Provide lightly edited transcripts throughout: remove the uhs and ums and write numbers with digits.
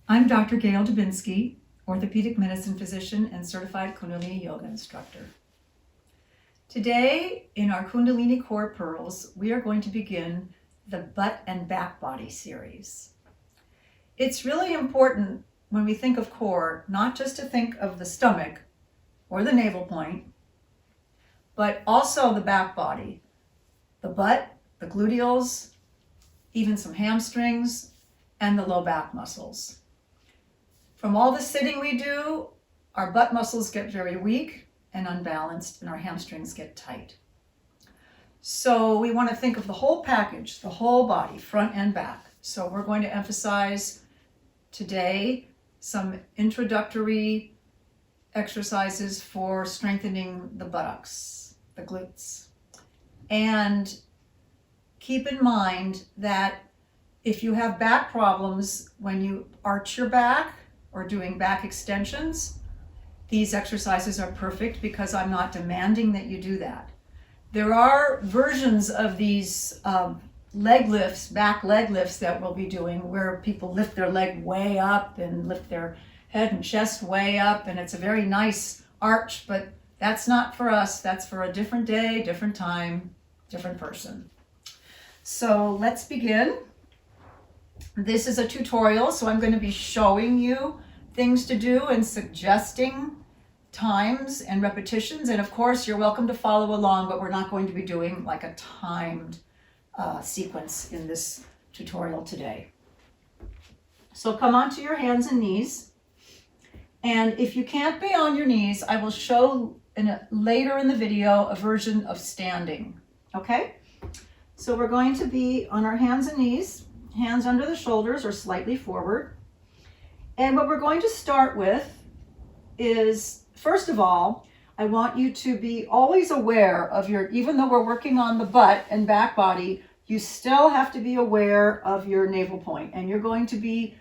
I'm Dr. Gail Dubinsky, orthopedic medicine physician and certified Kundalini yoga instructor. Today, in our Kundalini Core Pearls, we are going to begin the butt and back body series. It's really important when we think of core, not just to think of the stomach or the navel point, but also the back body, the butt, the gluteals, even some hamstrings, and the low back muscles. From all the sitting we do, our butt muscles get very weak and unbalanced, and our hamstrings get tight. So we want to think of the whole package, the whole body, front and back. So we're going to emphasize today some introductory exercises for strengthening the buttocks, the glutes. And keep in mind that if you have back problems when you arch your back or doing back extensions, these exercises are perfect because I'm not demanding that you do that. There are versions of these leg lifts, back leg lifts that we'll be doing where people lift their leg way up and lift their head and chest way up, and it's a very nice arch, but that's not for us. That's for a different day, different time, different person. So let's begin. This is a tutorial, so I'm going to be showing you things to do and suggesting times and repetitions. And of course, you're welcome to follow along, but we're not going to be doing like a timed sequence in this tutorial today. So come onto your hands and knees. And if you can't be on your knees, I will show later in the video a version of standing. Okay? So we're going to be on our hands and knees, hands under the shoulders or slightly forward. And what we're going to start with is, first of all, I want you to be always aware of even though we're working on the butt and back body, you still have to be aware of your navel point. And you're going to be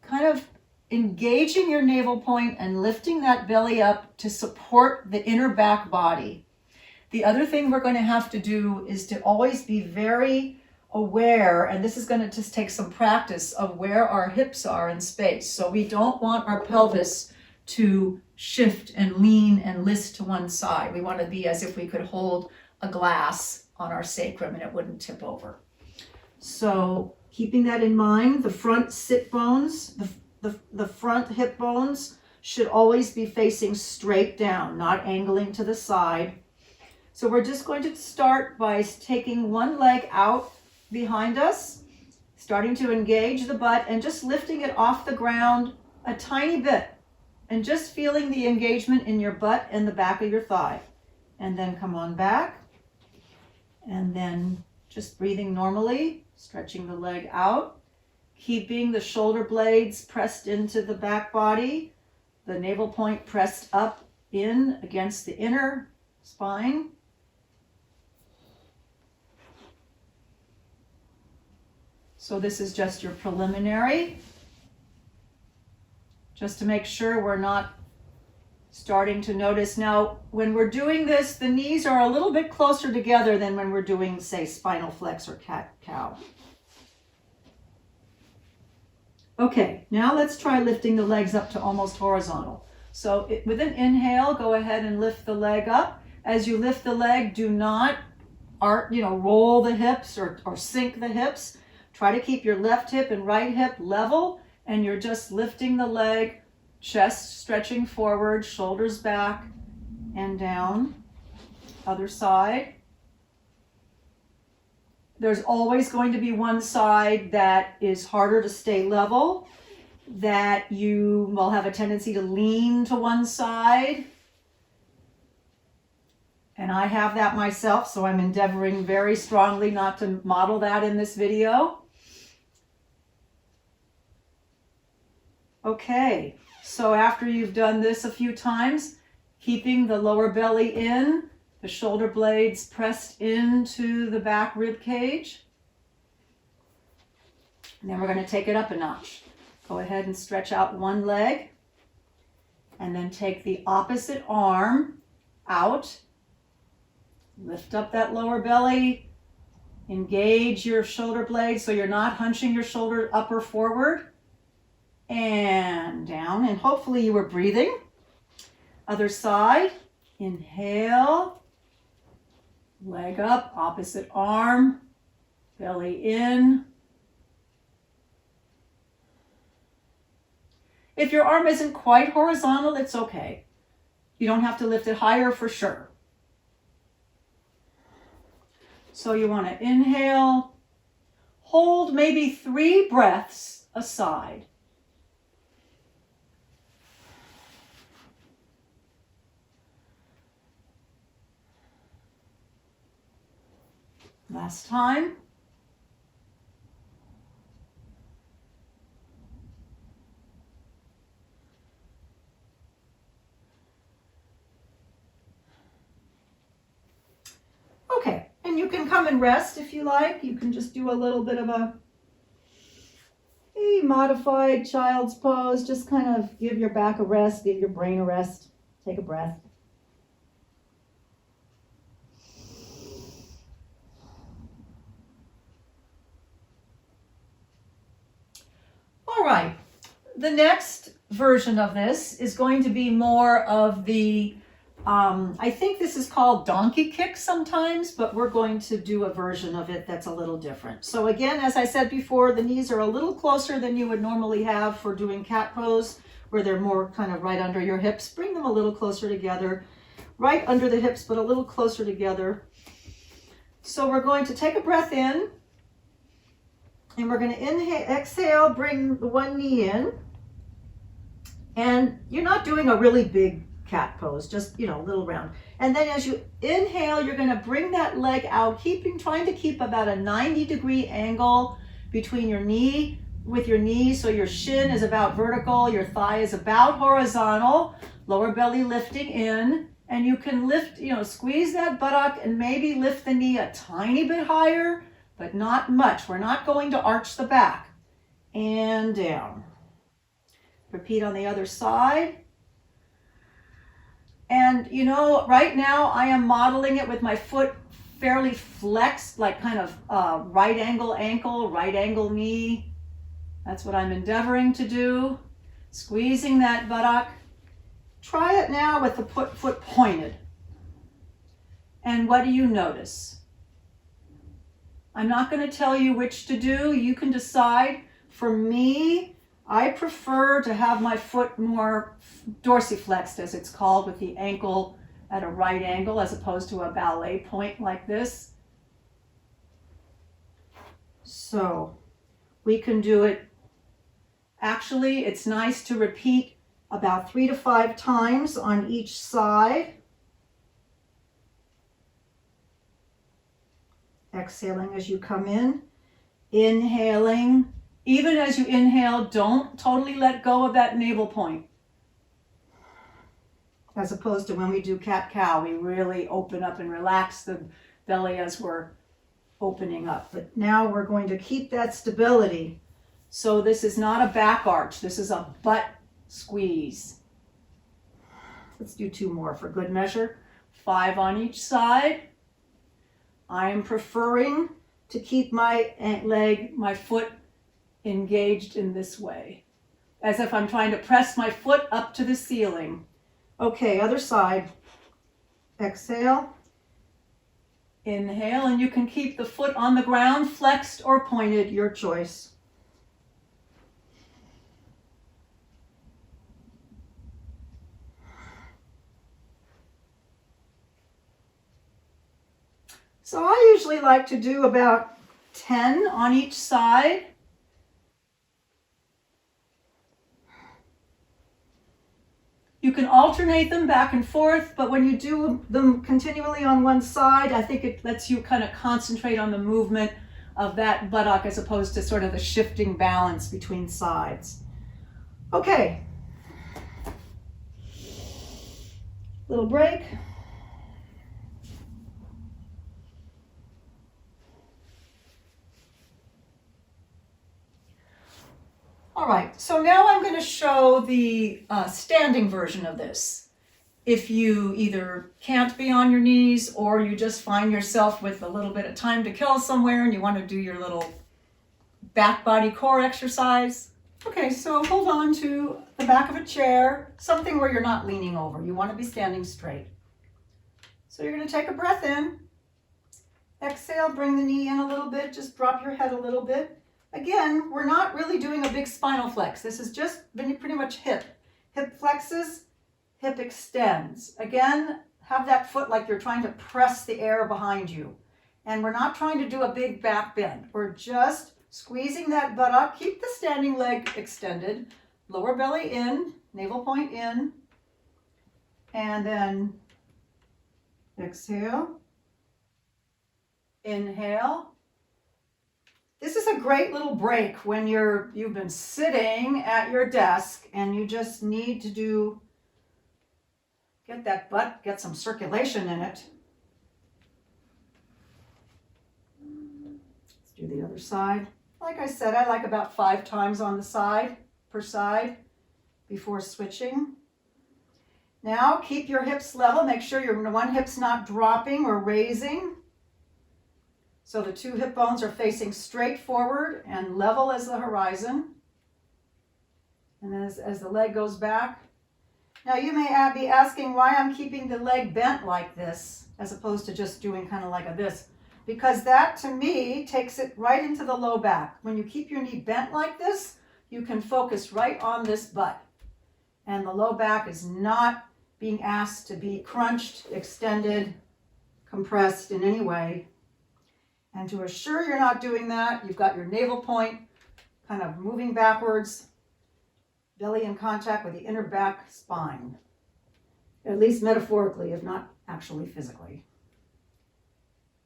kind of engaging your navel point and lifting that belly up to support the inner back body. The other thing we're going to have to do is to always be very aware, and this is going to just take some practice, of where our hips are in space. So we don't want our pelvis to shift and lean and list to one side. We want to be as if we could hold a glass on our sacrum and it wouldn't tip over. So keeping that in mind, the front sit bones, the front hip bones should always be facing straight down, not angling to the side. So we're just going to start by taking one leg out behind us, starting to engage the butt and just lifting it off the ground a tiny bit and just feeling the engagement in your butt and the back of your thigh. And then come on back and then just breathing normally, stretching the leg out, keeping the shoulder blades pressed into the back body, the navel point pressed up in against the inner spine. So this is just your preliminary, just to make sure we're not starting to notice. Now, when we're doing this, the knees are a little bit closer together than when we're doing, say, spinal flex or cat-cow. Okay, now let's try lifting the legs up to almost horizontal. So with an inhale, go ahead and lift the leg up. As you lift the leg, do not roll the hips or sink the hips. Try to keep your left hip and right hip level, and you're just lifting the leg, chest stretching forward, shoulders back and down. Other side. There's always going to be one side that is harder to stay level, that you will have a tendency to lean to one side. And I have that myself, so I'm endeavoring very strongly not to model that in this video. Okay, so after you've done this a few times, keeping the lower belly in, the shoulder blades pressed into the back rib cage. And then we're going to take it up a notch. Go ahead and stretch out one leg, and then take the opposite arm out. Lift up that lower belly, engage your shoulder blades so you're not hunching your shoulder up or forward. and down, and hopefully you were breathing. Other side, inhale, leg up, opposite arm, belly in. If your arm isn't quite horizontal, it's okay. You don't have to lift it higher for sure. So you want to inhale, hold maybe 3 breaths aside. Last time. Okay, and you can come and rest if you like. You can just do a little bit of a modified child's pose. Just kind of give your back a rest, give your brain a rest. Take a breath. All right, the next version of this is going to be more of the, I think this is called donkey kick sometimes, but we're going to do a version of it that's a little different. So again, as I said before, the knees are a little closer than you would normally have for doing cat pose, where they're more kind of right under your hips. Bring them a little closer together, right under the hips, but a little closer together. So we're going to take a breath in. And we're going to inhale, exhale, bring the one knee in. And you're not doing a really big cat pose, just, a little round. And then as you inhale, you're going to bring that leg out, trying to keep about a 90-degree angle between your knee with your knee. So your shin is about vertical, your thigh is about horizontal, lower belly lifting in. And you can lift, squeeze that buttock and maybe lift the knee a tiny bit higher, but not much. We're not going to arch the back. And down. Repeat on the other side. And right now I am modeling it with my foot fairly flexed, like kind of right angle ankle, right angle knee. That's what I'm endeavoring to do. Squeezing that buttock. Try it now with the foot pointed. And what do you notice? I'm not going to tell you which to do. You can decide. For me, I prefer to have my foot more dorsiflexed, as it's called, with the ankle at a right angle as opposed to a ballet point like this. So we can do it. Actually, it's nice to repeat about 3 to 5 times on each side. Exhaling as you come in, inhaling. Even as you inhale, don't totally let go of that navel point. As opposed to when we do cat-cow, we really open up and relax the belly as we're opening up. But now we're going to keep that stability. So this is not a back arch, this is a butt squeeze. Let's do 2 more for good measure. 5 on each side. I am preferring to keep my leg, my foot engaged in this way, as if I'm trying to press my foot up to the ceiling. Okay, other side. Exhale. Inhale, and you can keep the foot on the ground, flexed or pointed, your choice. So I usually like to do about 10 on each side. You can alternate them back and forth, but when you do them continually on one side, I think it lets you kind of concentrate on the movement of that buttock as opposed to sort of the shifting balance between sides. Okay. Little break. All right, so now I'm going to show the standing version of this. If you either can't be on your knees or you just find yourself with a little bit of time to kill somewhere and you want to do your little back body core exercise, Okay, so hold on to the back of a chair, something where you're not leaning over. You want to be standing straight. So you're going to take a breath in. Exhale, bring the knee in a little bit, just drop your head a little bit. Again, we're not really doing a big spinal flex. This is just pretty much hip. Hip flexes, hip extends. Again, have that foot like you're trying to press the air behind you. And we're not trying to do a big back bend. We're just squeezing that butt up. Keep the standing leg extended. Lower belly in, navel point in. And then exhale. Inhale. This is a great little break when you've been sitting at your desk and you just need to get that butt, get some circulation in it. Let's do the other side. Like I said, I like about 5 times on the side, per side, before switching. Now keep your hips level. Make sure your one hip's not dropping or raising. So the 2 hip bones are facing straight forward and level as the horizon. And as the leg goes back. Now you may be asking why I'm keeping the leg bent like this as opposed to just doing kind of like a this. Because that to me takes it right into the low back. When you keep your knee bent like this, you can focus right on this butt. And the low back is not being asked to be crunched, extended, compressed in any way. And to assure you're not doing that, you've got your navel point kind of moving backwards, belly in contact with the inner back spine, at least metaphorically, if not actually physically.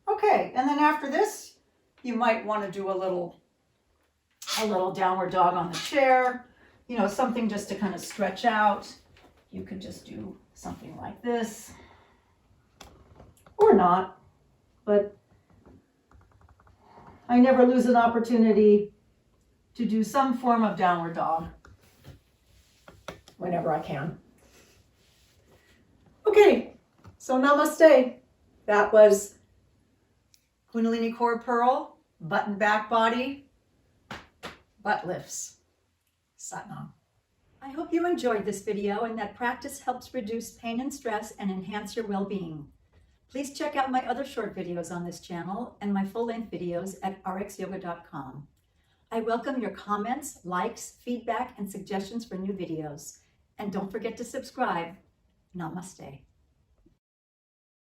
Okay, and then after this, you might want to do a little downward dog on the chair, something just to kind of stretch out. You could just do something like this, or not, but I never lose an opportunity to do some form of downward dog whenever I can. Okay, so namaste. That was Kundalini core pearl, butt and back body, butt lifts. Satnam. I hope you enjoyed this video and that practice helps reduce pain and stress and enhance your well-being. Please check out my other short videos on this channel and my full-length videos at rxyoga.com. I welcome your comments, likes, feedback, and suggestions for new videos. And don't forget to subscribe. Namaste.